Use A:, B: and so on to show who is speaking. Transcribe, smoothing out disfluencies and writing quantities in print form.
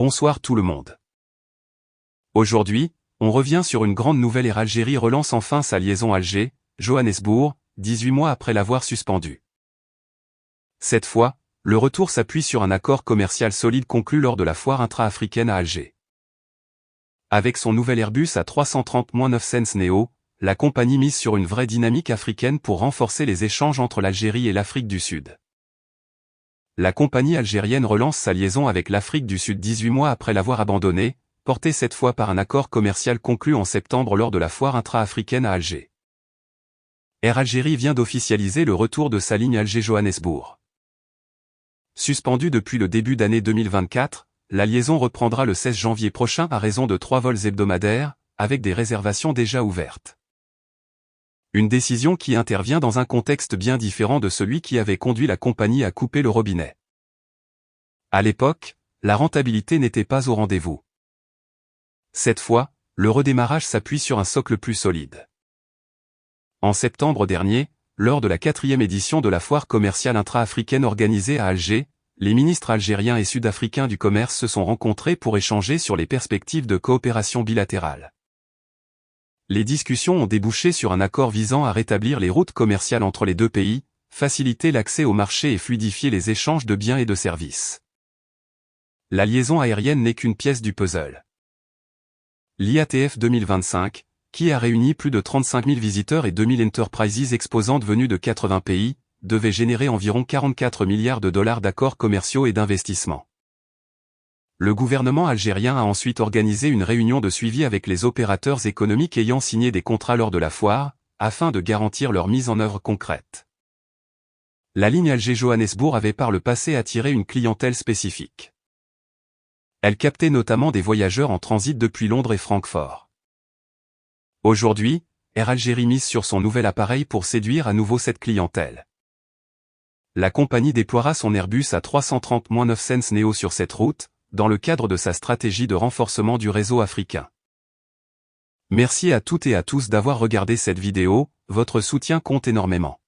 A: Bonsoir tout le monde. Aujourd'hui, on revient sur une grande nouvelle. Air Algérie relance enfin sa liaison Alger-Johannesburg, 18 mois après l'avoir suspendue. Cette fois, le retour s'appuie sur un accord commercial solide conclu lors de la foire intra-africaine à Alger. Avec son nouvel Airbus A330-900 Neo, la compagnie mise sur une vraie dynamique africaine pour renforcer les échanges entre l'Algérie et l'Afrique du Sud. La compagnie algérienne relance sa liaison avec l'Afrique du Sud 18 mois après l'avoir abandonnée, portée cette fois par un accord commercial conclu en septembre lors de la foire intra-africaine à Alger. Air Algérie vient d'officialiser le retour de sa ligne Alger-Johannesburg. Suspendue depuis le début d'année 2024, la liaison reprendra le 16 janvier prochain à raison de 3 vols hebdomadaires, avec des réservations déjà ouvertes. Une décision qui intervient dans un contexte bien différent de celui qui avait conduit la compagnie à couper le robinet. À l'époque, la rentabilité n'était pas au rendez-vous. Cette fois, le redémarrage s'appuie sur un socle plus solide. En septembre dernier, lors de la 4e édition de la foire commerciale intra-africaine organisée à Alger, les ministres algériens et sud-africains du commerce se sont rencontrés pour échanger sur les perspectives de coopération bilatérale. Les discussions ont débouché sur un accord visant à rétablir les routes commerciales entre les deux pays, faciliter l'accès au marché et fluidifier les échanges de biens et de services. La liaison aérienne n'est qu'une pièce du puzzle. L'IATF 2025, qui a réuni plus de 35 000 visiteurs et 2000 enterprises exposantes venues de 80 pays, devait générer environ 44 milliards de dollars d'accords commerciaux et d'investissements. Le gouvernement algérien a ensuite organisé une réunion de suivi avec les opérateurs économiques ayant signé des contrats lors de la foire, afin de garantir leur mise en œuvre concrète. La ligne Alger-Johannesburg avait par le passé attiré une clientèle spécifique. Elle captait notamment des voyageurs en transit depuis Londres et Francfort. Aujourd'hui, Air Algérie mise sur son nouvel appareil pour séduire à nouveau cette clientèle. La compagnie déploiera son Airbus A330-900 Neo sur cette route, dans le cadre de sa stratégie de renforcement du réseau africain. Merci à toutes et à tous d'avoir regardé cette vidéo, votre soutien compte énormément.